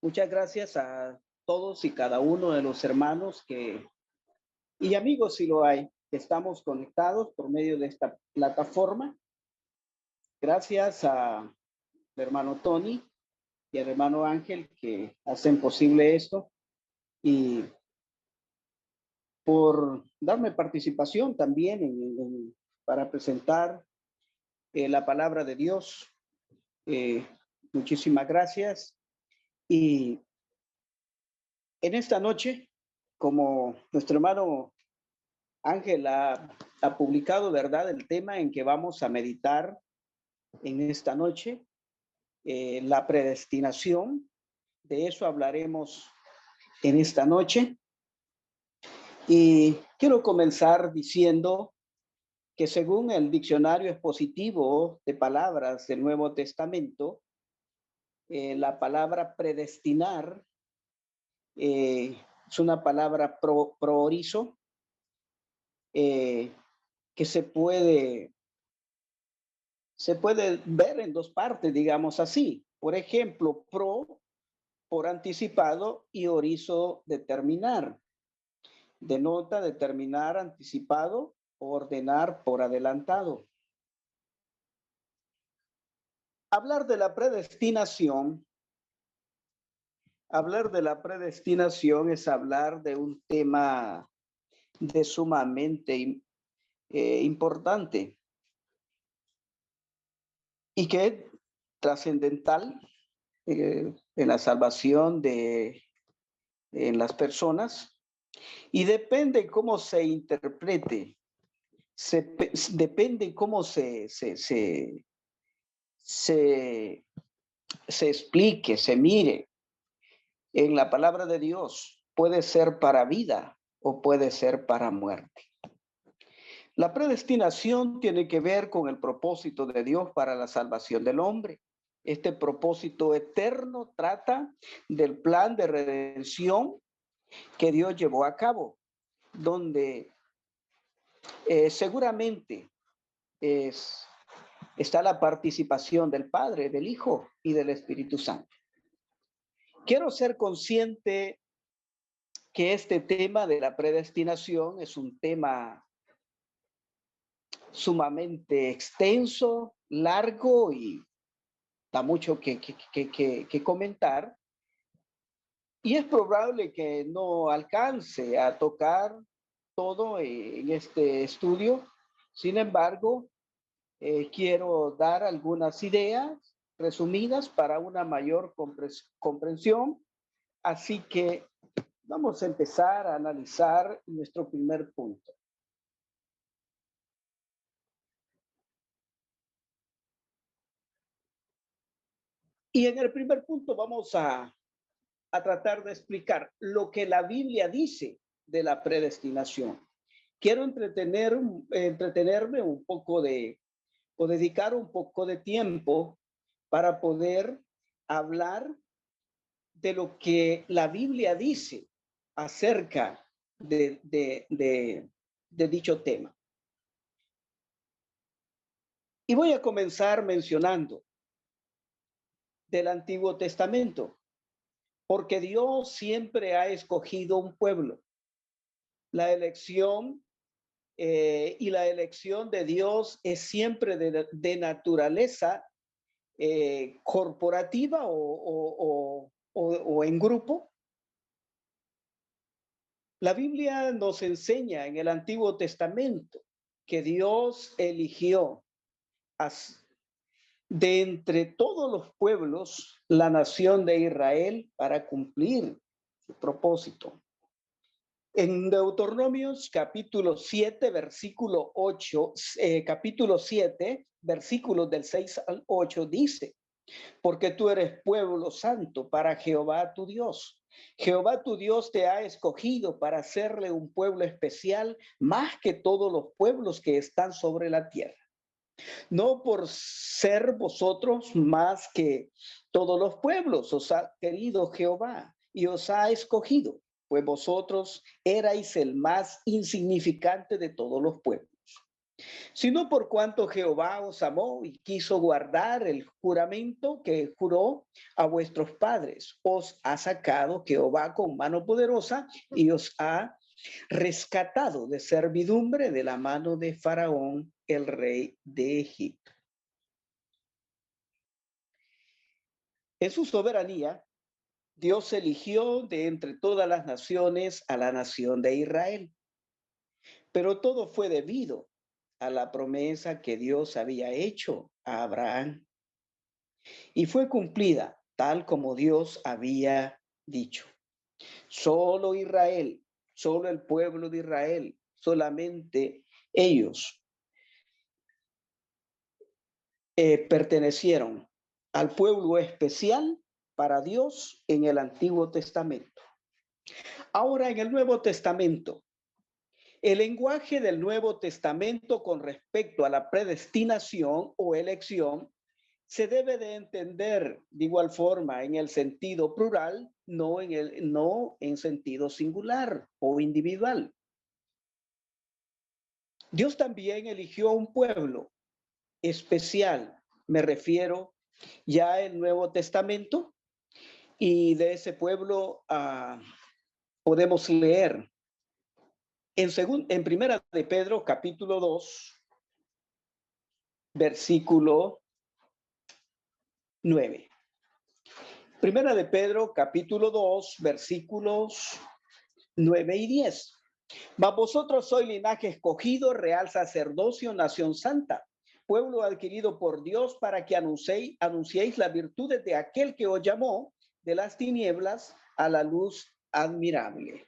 Muchas gracias a todos y cada uno de los hermanos y amigos, si lo hay, que estamos conectados por medio de esta plataforma. Gracias al hermano Tony y al hermano Ángel que hacen posible esto y por darme participación también para presentar la palabra de Dios. Eh, Muchísimas gracias. Y en esta noche, como nuestro hermano Ángel ha publicado, ¿verdad?, el tema en que vamos a meditar en esta noche, la predestinación. De eso hablaremos en esta noche. Y quiero comenzar diciendo que según el diccionario expositivo de palabras del Nuevo Testamento, la palabra predestinar es una palabra proorizo, que se puede ver en dos partes, digamos así. Por ejemplo, por anticipado y orizo determinar. Denota determinar anticipado o ordenar por adelantado. Hablar de la predestinación es hablar de un tema de sumamente importante y que es trascendental en la salvación en las personas, y depende cómo se interprete, depende cómo se explique, se mire en la palabra de Dios. Puede ser para vida o puede ser para muerte. La predestinación tiene que ver con el propósito de Dios para la salvación del hombre. Este propósito eterno trata del plan de redención que Dios llevó a cabo, donde seguramente está la participación del Padre, del Hijo y del Espíritu Santo. Quiero ser consciente que este tema de la predestinación es un tema sumamente extenso, largo, y da mucho que comentar. Y es probable que no alcance a tocar todo en este estudio. Sin embargo, quiero dar algunas ideas resumidas para una mayor comprensión. Así que vamos a empezar a analizar nuestro primer punto. Y en el primer punto vamos a tratar de explicar lo que la Biblia dice de la predestinación. Quiero entretenerme un poco o dedicar un poco de tiempo para poder hablar de lo que la Biblia dice acerca de dicho tema. Y voy a comenzar mencionando del Antiguo Testamento, porque Dios siempre ha escogido un pueblo. La elección y la elección de Dios es siempre de naturaleza corporativa o en grupo. La Biblia nos enseña en el Antiguo Testamento que Dios eligió de entre todos los pueblos la nación de Israel para cumplir su propósito. En Deuteronomios capítulo 7, versículo 8, capítulo 7, versículos del 6 al 8 dice: porque tú eres pueblo santo para Jehová tu Dios. Jehová tu Dios te ha escogido para hacerle un pueblo especial más que todos los pueblos que están sobre la tierra. No por ser vosotros más que todos los pueblos os ha querido Jehová y os ha escogido, pues vosotros erais el más insignificante de todos los pueblos. sino por cuanto Jehová os amó y quiso guardar el juramento que juró a vuestros padres. Os ha sacado Jehová con mano poderosa y os ha rescatado de servidumbre de la mano de Faraón, el rey de Egipto. En su soberanía, Dios eligió de entre todas las naciones a la nación de Israel, pero todo fue debido a la promesa que Dios había hecho a Abraham y fue cumplida tal como Dios había dicho. Solo Israel, solo el pueblo de Israel, solamente ellos pertenecieron al pueblo especial para Dios en el Antiguo Testamento. Ahora en el Nuevo Testamento, el lenguaje del Nuevo Testamento con respecto a la predestinación o elección se debe de entender de igual forma en el sentido plural, no en sentido singular o individual. Dios también eligió un pueblo especial, me refiero ya el Nuevo Testamento, y de ese pueblo podemos leer en Primera de Pedro, capítulo 2, versículo 9. Primera de Pedro, capítulo 2, versículos 9 y 10. Mas vosotros sois linaje escogido, real sacerdocio, nación santa, pueblo adquirido por Dios para que anunciéis las virtudes de aquel que os llamó de las tinieblas a la luz admirable.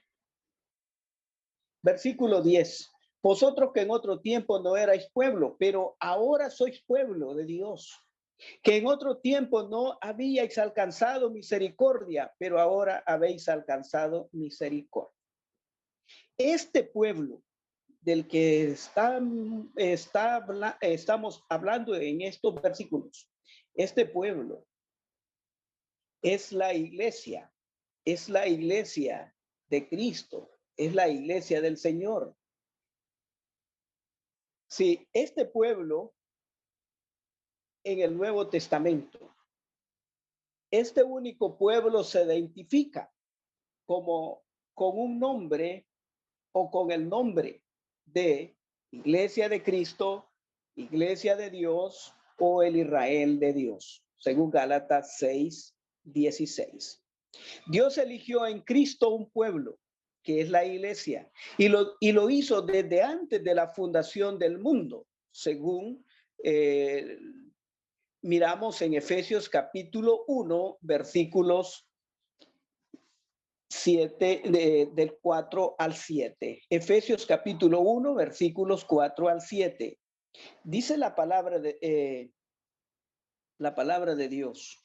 Versículo 10. Vosotros que en otro tiempo no erais pueblo, pero ahora sois pueblo de Dios, que en otro tiempo no habíais alcanzado misericordia, pero ahora habéis alcanzado misericordia. Este pueblo del que estamos hablando en estos versículos, este pueblo es la iglesia de Cristo, es la iglesia del Señor. Sí, este pueblo en el Nuevo Testamento, este único pueblo se identifica como con un nombre o con el nombre de Iglesia de Cristo, Iglesia de Dios o el Israel de Dios, según Gálatas 6:16. Dios eligió en Cristo un pueblo que es la iglesia y lo hizo desde antes de la fundación del mundo, según miramos en Efesios capítulo 1, versículos 7, del 4 al 7. Efesios capítulo 1, versículos 4 al 7. Dice la palabra de Dios,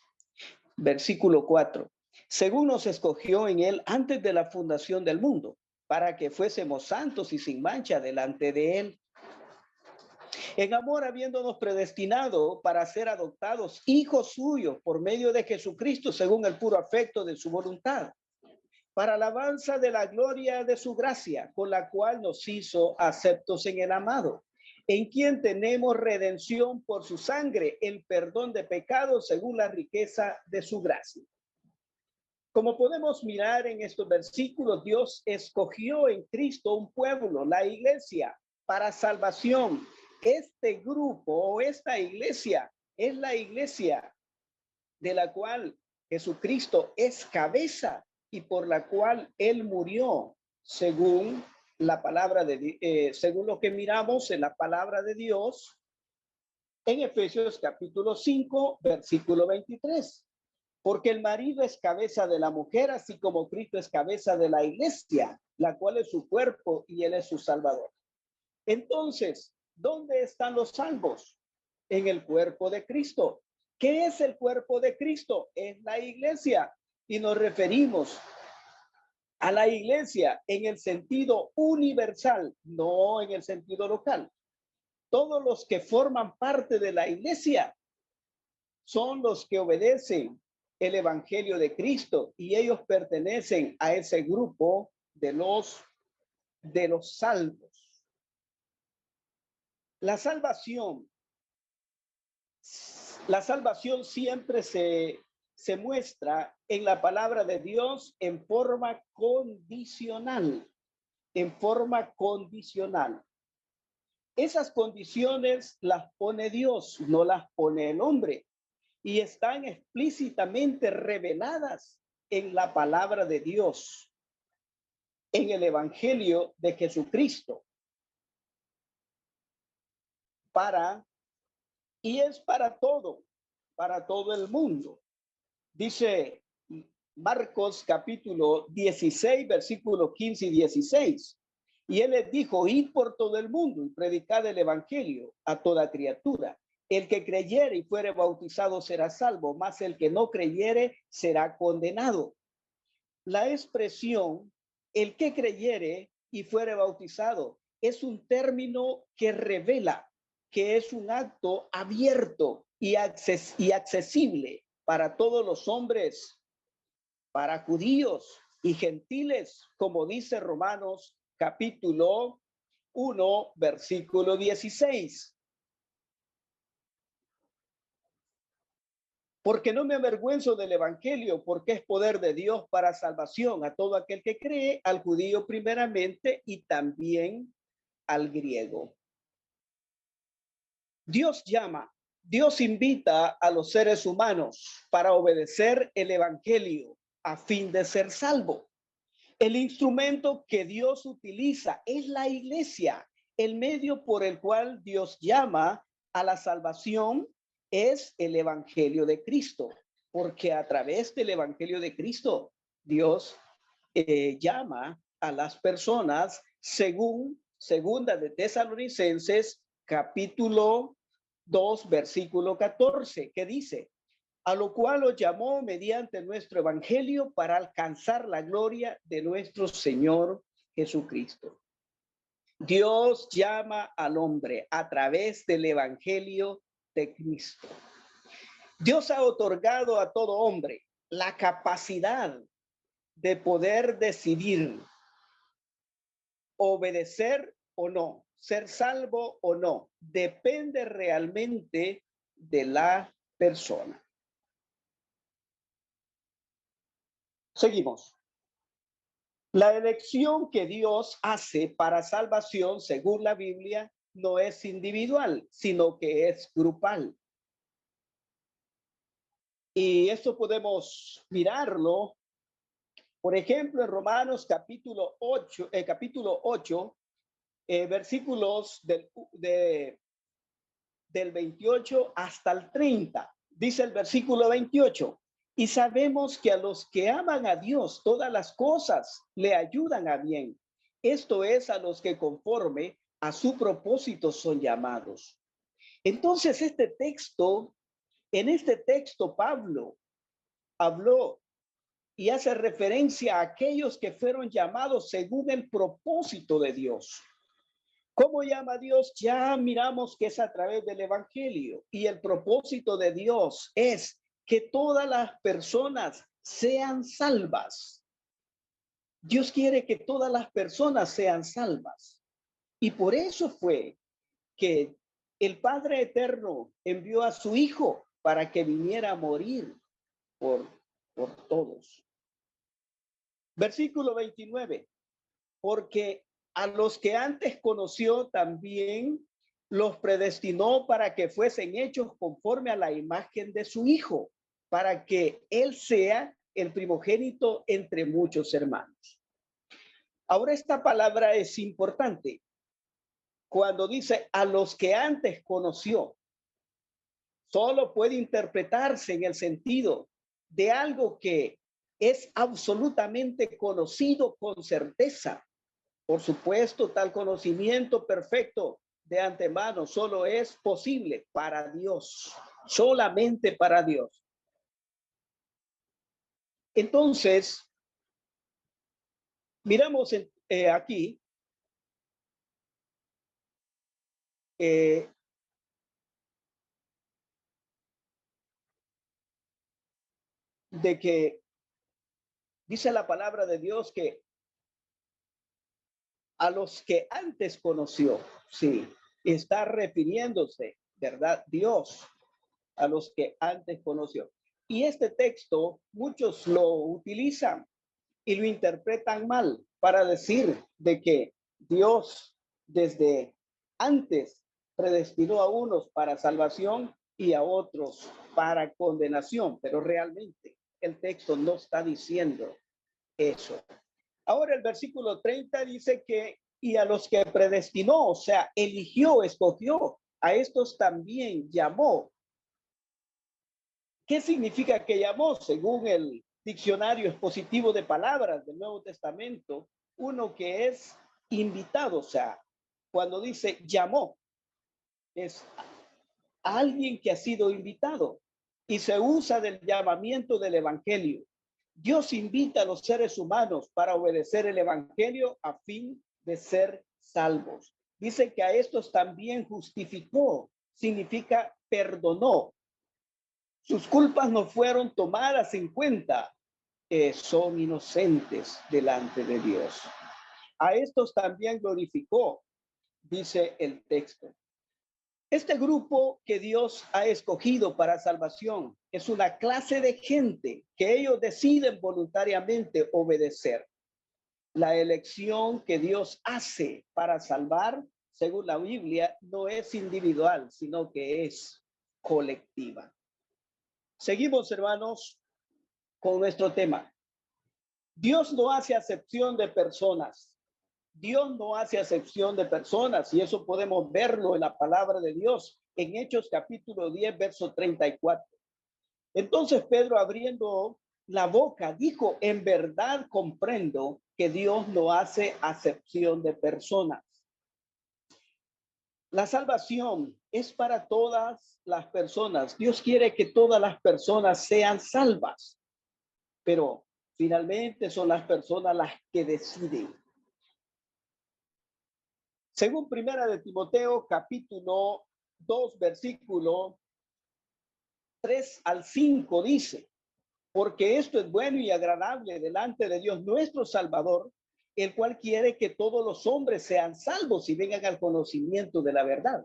versículo 4. Según nos escogió en él antes de la fundación del mundo, para que fuésemos santos y sin mancha delante de él. En amor, habiéndonos predestinado para ser adoptados hijos suyos por medio de Jesucristo, según el puro afecto de su voluntad, para alabanza de la gloria de su gracia, con la cual nos hizo aceptos en el amado, en quien tenemos redención por su sangre, el perdón de pecados según la riqueza de su gracia. Como podemos mirar en estos versículos, Dios escogió en Cristo un pueblo, la iglesia, para salvación. Este grupo o esta iglesia es la iglesia de la cual Jesucristo es cabeza y por la cual él murió, según la palabra según lo que miramos en la palabra de Dios en Efesios capítulo 5, versículo 23. Porque el marido es cabeza de la mujer, así como Cristo es cabeza de la iglesia, la cual es su cuerpo y él es su salvador. Entonces, ¿dónde están los salvos? En el cuerpo de Cristo. ¿Qué es el cuerpo de Cristo? Es la iglesia. Y nos referimos a la iglesia en el sentido universal, no en el sentido local. Todos los que forman parte de la iglesia son los que obedecen el evangelio de Cristo y ellos pertenecen a ese grupo de los salvos. La salvación, la salvación siempre se muestra en la palabra de Dios en forma condicional, en forma condicional. Esas condiciones las pone Dios, no las pone el hombre, y están explícitamente reveladas en la palabra de Dios, en el Evangelio de Jesucristo, y es para todo el mundo. Dice Marcos capítulo 16, versículos 15 y 16. Y él les dijo, id por todo el mundo y predicad el evangelio a toda criatura. El que creyere y fuere bautizado será salvo, mas el que no creyere será condenado. La expresión, el que creyere y fuere bautizado, es un término que revela que es un acto abierto y accesible para todos los hombres, para judíos y gentiles, como dice Romanos capítulo 1, versículo 16. Porque no me avergüenzo del evangelio, porque es poder de Dios para salvación a todo aquel que cree, al judío primeramente y también al griego. Dios invita a los seres humanos para obedecer el evangelio a fin de ser salvo. El instrumento que Dios utiliza es la iglesia. El medio por el cual Dios llama a la salvación es el evangelio de Cristo, porque a través del evangelio de Cristo Dios llama a las personas según segunda de Tesalonicenses capítulo 2 versículo 14, que dice: a lo cual los llamó mediante nuestro evangelio para alcanzar la gloria de nuestro Señor Jesucristo. Dios llama al hombre a través del evangelio de Cristo. Dios ha otorgado a todo hombre la capacidad de poder decidir obedecer o no, ser salvo o no. Depende realmente de la persona. Seguimos. La elección que Dios hace para salvación, según la Biblia, no es individual, sino que es grupal. Y esto podemos mirarlo, por ejemplo, en Romanos capítulo 8, versículos del 28 hasta el 30. Dice el versículo 28. Y sabemos que a los que aman a Dios, todas las cosas le ayudan a bien. Esto es, a los que conforme a su propósito son llamados. Entonces, en este texto, Pablo habló y hace referencia a aquellos que fueron llamados según el propósito de Dios. ¿Cómo llama Dios? Ya miramos que es a través del evangelio, y el propósito de Dios es que todas las personas sean salvas. Dios quiere que todas las personas sean salvas. Y por eso fue que el Padre Eterno envió a su Hijo para que viniera a morir por todos. Versículo 29. Porque a los que antes conoció también los predestinó para que fuesen hechos conforme a la imagen de su Hijo, para que él sea el primogénito entre muchos hermanos. Ahora, esta palabra es importante. Cuando dice a los que antes conoció, solo puede interpretarse en el sentido de algo que es absolutamente conocido con certeza. Por supuesto, tal conocimiento perfecto de antemano solo es posible para Dios, solamente para Dios. Entonces, miramos aquí de que dice la palabra de Dios que a los que antes conoció, sí, está refiriéndose, ¿verdad? Dios a los que antes conoció. Y este texto muchos lo utilizan y lo interpretan mal para decir de que Dios desde antes predestinó a unos para salvación y a otros para condenación, pero realmente el texto no está diciendo eso. Ahora el versículo 30 dice que y a los que predestinó, o sea, eligió, escogió, a estos también llamó. ¿Qué significa que llamó? Según el diccionario expositivo de palabras del Nuevo Testamento, uno que es invitado, o sea, cuando dice llamó, es alguien que ha sido invitado y se usa del llamamiento del evangelio. Dios invita a los seres humanos para obedecer el evangelio a fin de ser salvos. Dice que a estos también justificó, significa perdonó. Sus culpas no fueron tomadas en cuenta. Son inocentes delante de Dios. A estos también glorificó, dice el texto. Este grupo que Dios ha escogido para salvación es una clase de gente que ellos deciden voluntariamente obedecer. La elección que Dios hace para salvar, según la Biblia, no es individual, sino que es colectiva. Seguimos, hermanos, con nuestro tema. Dios no hace acepción de personas. Dios no hace acepción de personas y eso podemos verlo en la palabra de Dios en Hechos capítulo 10, verso 34. Entonces Pedro, abriendo la boca, dijo, en verdad comprendo que Dios no hace acepción de personas. La salvación es para todas las personas. Dios quiere que todas las personas sean salvas, pero finalmente son las personas las que deciden. Según Primera de Timoteo, capítulo 2, versículo 3 al 5 dice, porque esto es bueno y agradable delante de Dios nuestro Salvador, el cual quiere que todos los hombres sean salvos y vengan al conocimiento de la verdad.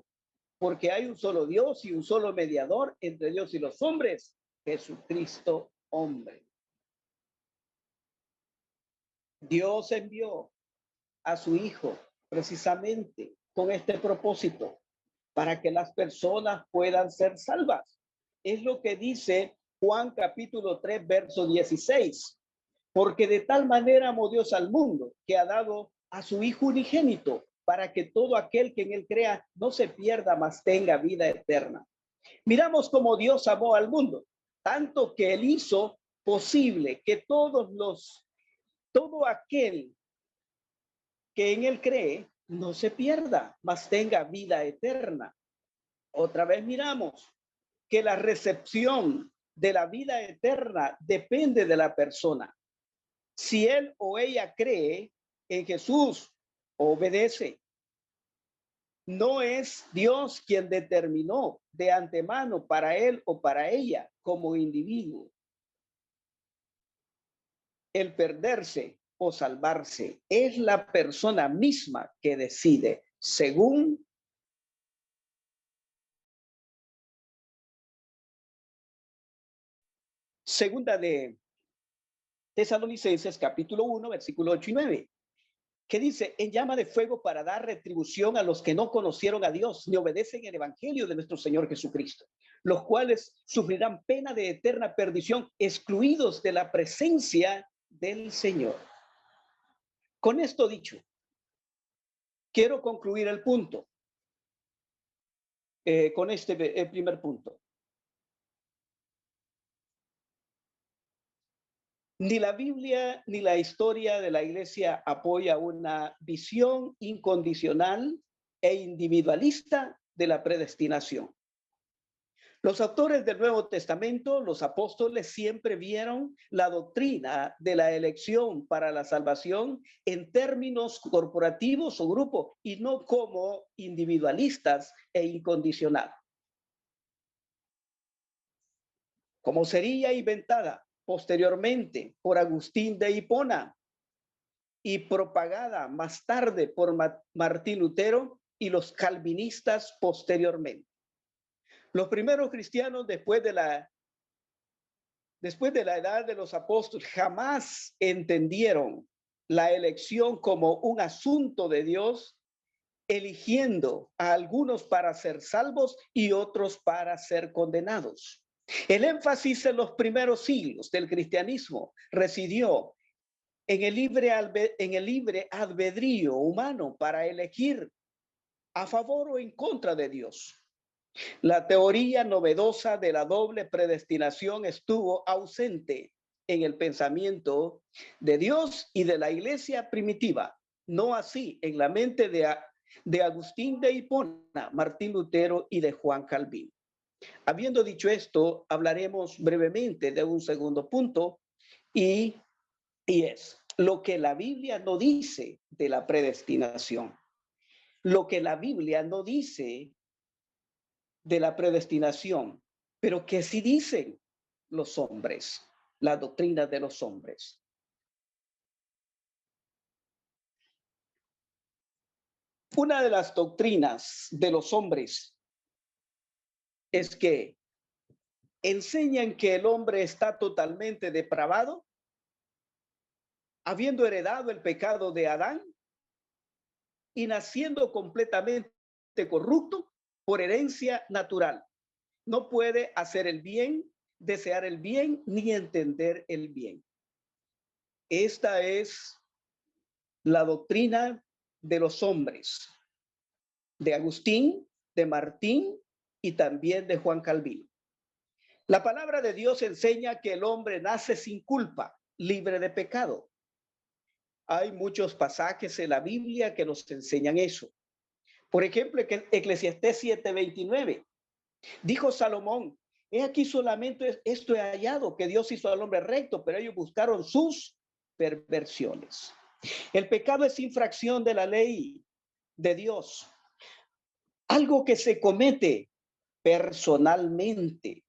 Porque hay un solo Dios y un solo mediador entre Dios y los hombres, Jesucristo hombre. Dios envió a su Hijo precisamente con este propósito, para que las personas puedan ser salvas. Es lo que dice Juan capítulo 3, verso 16. Porque de tal manera amó Dios al mundo, que ha dado a su Hijo unigénito, para que todo aquel que en él crea no se pierda, mas tenga vida eterna. Miramos cómo Dios amó al mundo, tanto que él hizo posible que todo aquel que en él cree no se pierda, mas tenga vida eterna. Otra vez miramos que la recepción de la vida eterna depende de la persona. Si él o ella cree en Jesús, obedece. No es Dios quien determinó de antemano para él o para ella como individuo el perderse o salvarse. Es la persona misma que decide según segunda de Tesalonicenses capítulo 1, versículo 8 y 9, que dice, en llama de fuego para dar retribución a los que no conocieron a Dios ni obedecen el evangelio de nuestro Señor Jesucristo, los cuales sufrirán pena de eterna perdición, excluidos de la presencia del Señor. Con esto dicho, quiero concluir el punto, con este el primer punto. Ni la Biblia ni la historia de la iglesia apoya una visión incondicional e individualista de la predestinación. Los autores del Nuevo Testamento, los apóstoles, siempre vieron la doctrina de la elección para la salvación en términos corporativos o grupo y no como individualistas e incondicional. Como sería inventada posteriormente por Agustín de Hipona y propagada más tarde por Martín Lutero, y los calvinistas posteriormente. Los primeros cristianos después de la edad de los apóstoles jamás entendieron la elección como un asunto de Dios, eligiendo a algunos para ser salvos y otros para ser condenados. El énfasis en los primeros siglos del cristianismo residió en el libre albedrío humano para elegir a favor o en contra de Dios. La teoría novedosa de la doble predestinación estuvo ausente en el pensamiento de Dios y de la iglesia primitiva, no así en la mente de Agustín de Hipona, Martín Lutero y de Juan Calvino. Habiendo dicho esto, hablaremos brevemente de un segundo punto y es lo que la Biblia no dice de la predestinación. Lo que la Biblia no dice de la predestinación, pero que sí dicen los hombres, la doctrina de los hombres. Una de las doctrinas de los hombres es que enseñan que el hombre está totalmente depravado, habiendo heredado el pecado de Adán y naciendo completamente corrupto por herencia natural. No puede hacer el bien, desear el bien, ni entender el bien. Esta es la doctrina de los hombres, de Agustín, de Martín y también de Juan Calvino. La palabra de Dios enseña que el hombre nace sin culpa, libre de pecado. Hay muchos pasajes en la Biblia que nos enseñan eso. Por ejemplo, Eclesiastés 7:29. Dijo Salomón, he aquí solamente esto he hallado, que Dios hizo al hombre recto, pero ellos buscaron sus perversiones. El pecado es infracción de la ley de Dios, algo que se comete personalmente.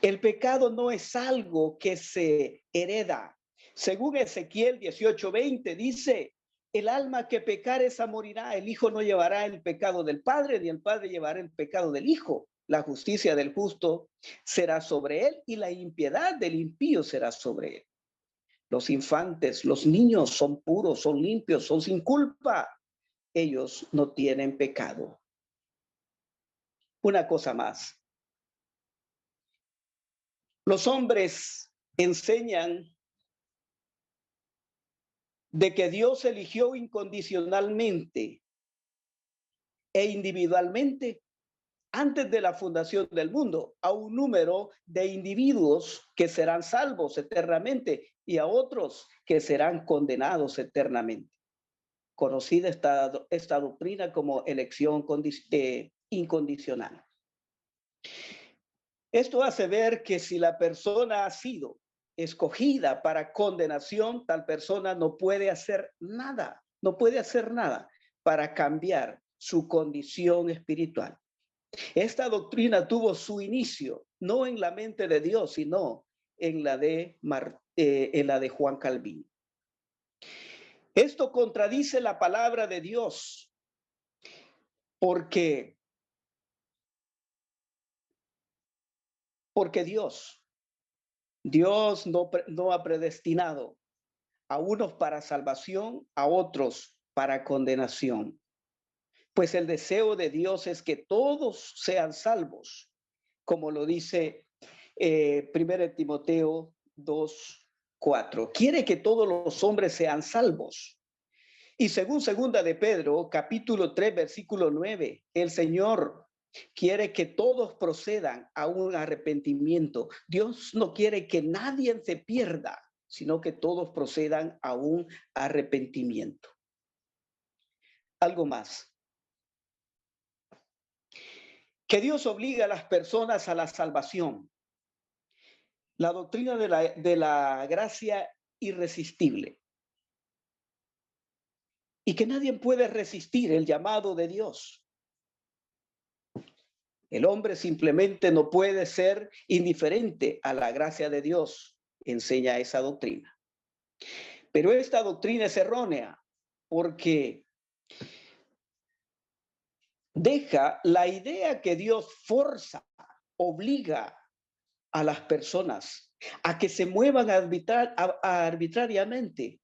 El pecado no es algo que se hereda. Según Ezequiel 18:20 dice, el alma que pecare esa morirá, el hijo no llevará el pecado del padre, ni el padre llevará el pecado del hijo. La justicia del justo será sobre él y la impiedad del impío será sobre él. Los infantes, los niños son puros, son limpios, son sin culpa. Ellos no tienen pecado. Una cosa más. Los hombres enseñan de que Dios eligió incondicionalmente e individualmente antes de la fundación del mundo a un número de individuos que serán salvos eternamente y a otros que serán condenados eternamente. Conocida esta doctrina como elección incondicional. Esto hace ver que si la persona ha sido escogida para condenación, tal persona no puede hacer nada para cambiar su condición espiritual. Esta doctrina tuvo su inicio no en la mente de Dios, sino en la de Juan Calvino. Esto contradice la palabra de Dios porque Dios no ha predestinado a unos para salvación, a otros para condenación. Pues el deseo de Dios es que todos sean salvos, como lo dice 1 Timoteo 2:4. Quiere que todos los hombres sean salvos. Y según segunda de Pedro, capítulo 3, versículo 9, el Señor quiere que todos procedan a un arrepentimiento. Dios no quiere que nadie se pierda, sino que todos procedan a un arrepentimiento. Algo más. Que Dios obliga a las personas a la salvación. La doctrina de la gracia irresistible. Y que nadie puede resistir el llamado de Dios. El hombre simplemente no puede ser indiferente a la gracia de Dios, enseña esa doctrina. Pero esta doctrina es errónea porque deja la idea que Dios forza, obliga a las personas a que se muevan arbitrariamente,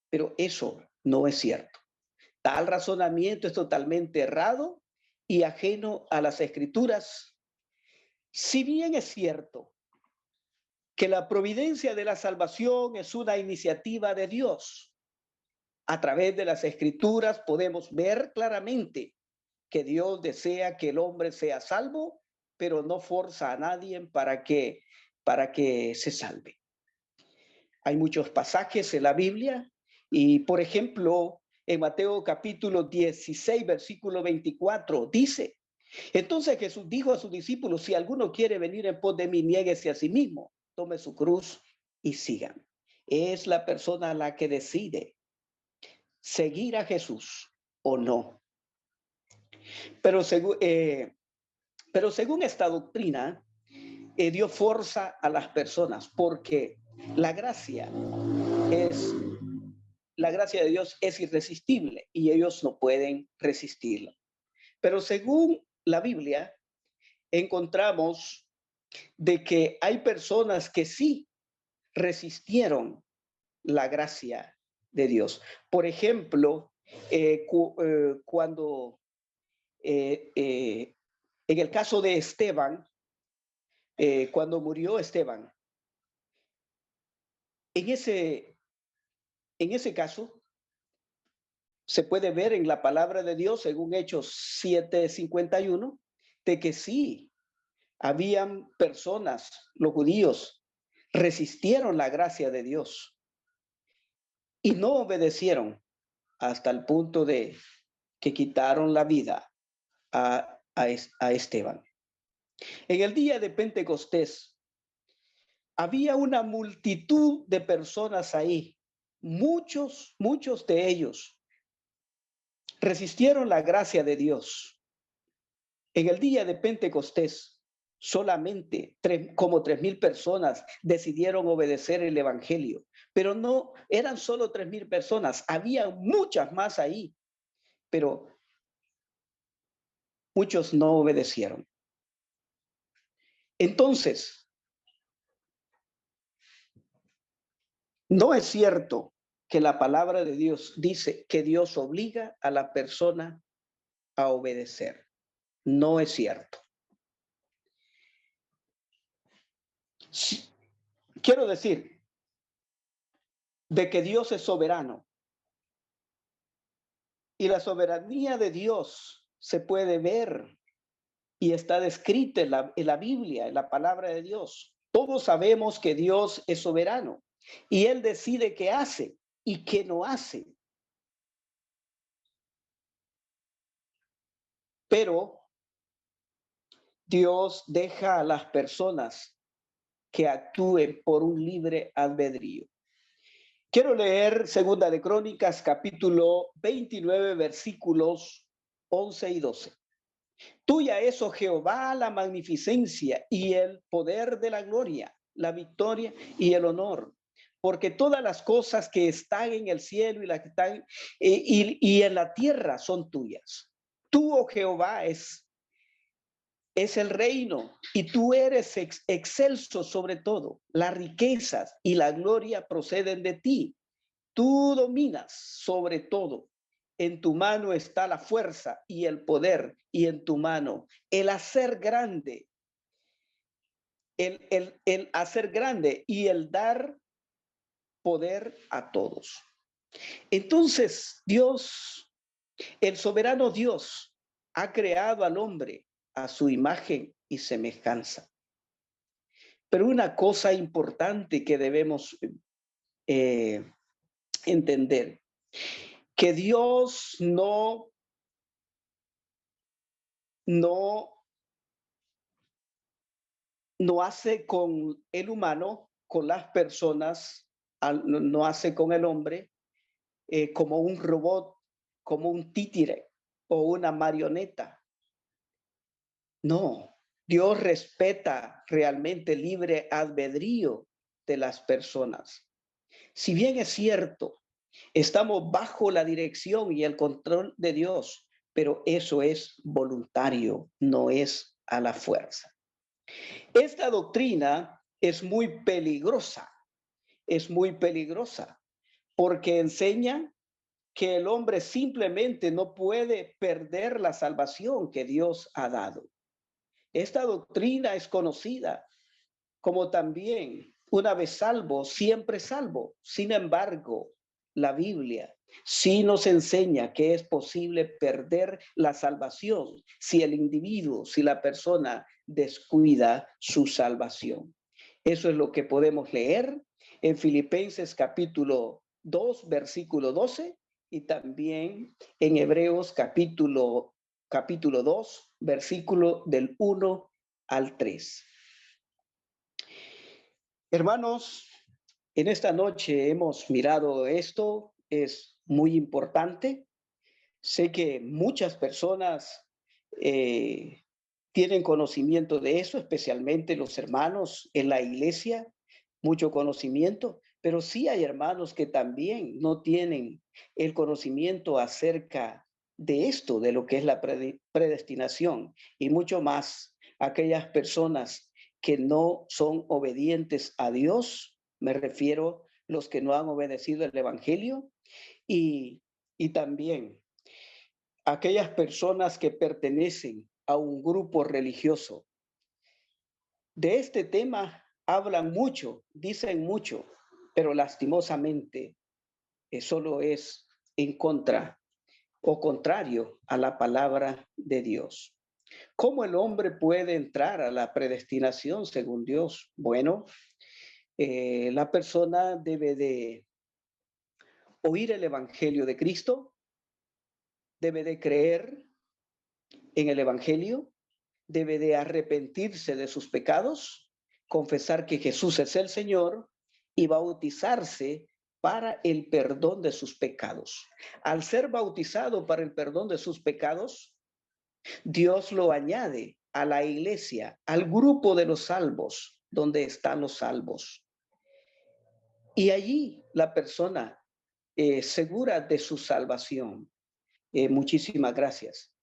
pero eso no es cierto. Tal razonamiento es totalmente errado y ajeno a las Escrituras. Si bien es cierto que la providencia de la salvación es una iniciativa de Dios, a través de las Escrituras podemos ver claramente que Dios desea que el hombre sea salvo, pero no forza a nadie para que se salve. Hay muchos pasajes en la Biblia y, por ejemplo, en Mateo capítulo 16, versículo 24, dice: entonces Jesús dijo a sus discípulos, si alguno quiere venir en pos de mí, niéguese a sí mismo, tome su cruz y sigan. Es la persona la que decide seguir a Jesús o no. Pero según esta doctrina, Dios forza a las personas porque la gracia de Dios es irresistible y ellos no pueden resistirlo. Pero según la Biblia, encontramos de que hay personas que sí resistieron la gracia de Dios. Por ejemplo, cuando en el caso de Esteban, cuando murió Esteban, en ese caso se puede ver en la palabra de Dios, según Hechos 7:51, de que sí, habían personas, los judíos, resistieron la gracia de Dios y no obedecieron hasta el punto de que quitaron la vida a Esteban. En el día de Pentecostés había una multitud de personas ahí. Muchos de ellos resistieron la gracia de Dios. En el día de Pentecostés, solamente como 3,000 personas decidieron obedecer el evangelio, pero no eran solo 3,000 personas, había muchas más ahí, pero muchos no obedecieron. Entonces, no es cierto que la palabra de Dios dice que Dios obliga a la persona a obedecer. No es cierto. Sí, quiero decir de que Dios es soberano y la soberanía de Dios se puede ver y está descrita en la Biblia, en la palabra de Dios. Todos sabemos que Dios es soberano y Él decide qué hace y qué no hace. Pero Dios deja a las personas que actúen por un libre albedrío. Quiero leer Segunda de Crónicas, capítulo 29, versículos 11 y 12. Tuya es, oh Jehová, la magnificencia y el poder de la gloria, la victoria y el honor, porque todas las cosas que están en el cielo y las que están y en la tierra son tuyas. Tú, oh Jehová, es el reino y tú eres excelso sobre todo. Las riquezas y la gloria proceden de ti. Tú dominas sobre todo. En tu mano está la fuerza y el poder, y en tu mano el hacer grande, el hacer grande y el dar poder a todos. Entonces, Dios, el soberano Dios, ha creado al hombre a su imagen y semejanza. Pero una cosa importante que debemos entender, que Dios no hace con el humano, con las personas, no hace con el hombre como un robot, como un títere o una marioneta. No, Dios respeta realmente el libre albedrío de las personas. Si bien es cierto, estamos bajo la dirección y el control de Dios, pero eso es voluntario, no es a la fuerza. Esta doctrina es muy peligrosa, porque enseña que el hombre simplemente no puede perder la salvación que Dios ha dado. Esta doctrina es conocida como también una vez salvo, siempre salvo. Sin embargo, la Biblia sí nos enseña que es posible perder la salvación si el individuo, si la persona descuida su salvación. Eso es lo que podemos leer en Filipenses capítulo 2, versículo 12, y también en Hebreos capítulo 2, versículo del 1 al 3. Hermanos, en esta noche hemos mirado esto, es muy importante. Sé que muchas personas tienen conocimiento de eso, especialmente los hermanos en la iglesia, mucho conocimiento, pero sí hay hermanos que también no tienen el conocimiento acerca de esto, de lo que es la predestinación, y mucho más aquellas personas que no son obedientes a Dios, me refiero los que no han obedecido el evangelio, y, y también aquellas personas que pertenecen a un grupo religioso. De este tema hablan mucho, dicen mucho, pero lastimosamente solo es en contra o contrario a la palabra de Dios. ¿Cómo el hombre puede entrar a la predestinación según Dios? Bueno, la persona debe de oír el evangelio de Cristo, debe de creer en el evangelio, debe de arrepentirse de sus pecados, confesar que Jesús es el Señor y bautizarse para el perdón de sus pecados. Al ser bautizado para el perdón de sus pecados, Dios lo añade a la iglesia, al grupo de los salvos, donde están los salvos. Y allí la persona segura de su salvación. Muchísimas gracias.